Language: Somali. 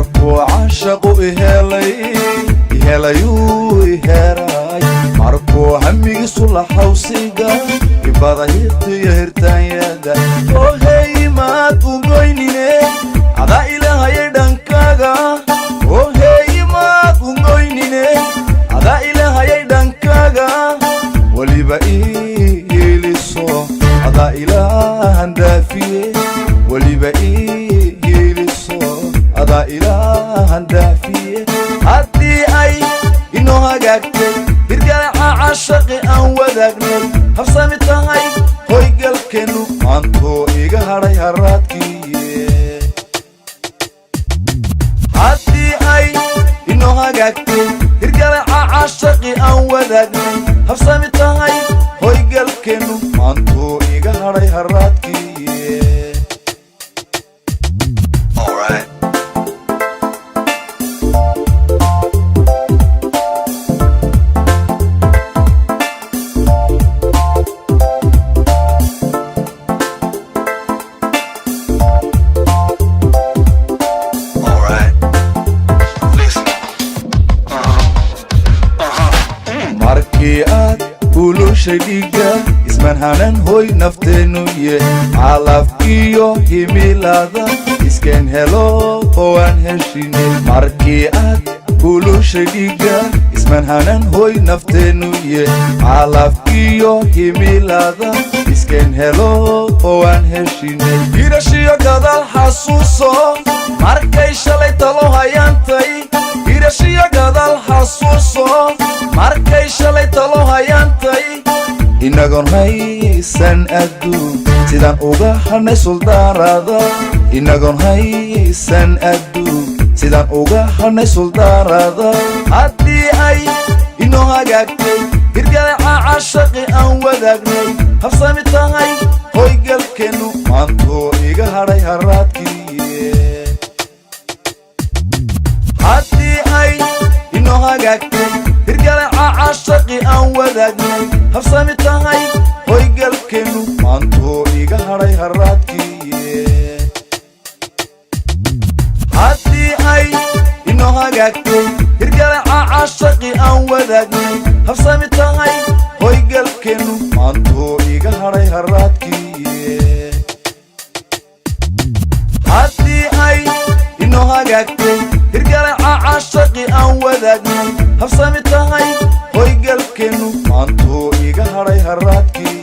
markuu caashaqu ihelayuu iheray markuu hamigiisu la xawsiga ibada hirtiyo hirtaanyada oo heymaad u goynine adaa ilaahayay dhankaaga oo heymaad u goynine adaa ilaahayay dhankaaga waliba iiliso adaa ilaahan daafiye waliba iiliso adaa ilaahan daafiye haddii ay inoo hagaagtay hirgalaca caashaqi aan wadaagnay habsami tahay hoygalkeennu maantoo iga hadhay haraadkiiye haddii ay inoo hagaagtay hirgalaca caashaqi aan wadaagnay habsami tahay hoygalkeennu maantoo iga hadhay haraadkiiye markii aad ulushay dhiiga ismanhanan hoy nafteenu ye calafkiyo himilada iskeen helo oo aan heshine markii aad ulushay dhiiga ismanhanan hoy nafteenu ye calafkiyo himilada iskeen helo oo aan heshine hirashiyo gadaal xasuuso markay shalay talo hayaantay hirashiyo gadaal xasuuso markay shalay talo hayaantay inagoon haysan adduun sidaan uga hadhnay suldaarada inagoon haysan adduun sidaan uga hadhnay suldaarada haddii ay inoo hagaagtay hirgalaca caashaqi aan wadaagnay habsami tahay hoygalkeennu maantoo iga hadhay haraadkiiye haddii ay inoo hagaagtay hirgalaca caashaqi aan wadaagnay habsami tahay hoygalkeennu maantoo iga hadhay haraadkiiye haddii ay inoo hagaagtay hirgalaca caashaqi aan wadaagnay habsami tahay hoygalkeennu maantoo iga hadhay haraadkiiye haddii ay inoo hagaagtay hirgalaca caashaqi aan wadaagnay habsami tahay hoygalkeennu maantoo iga hadhay haraadkiiye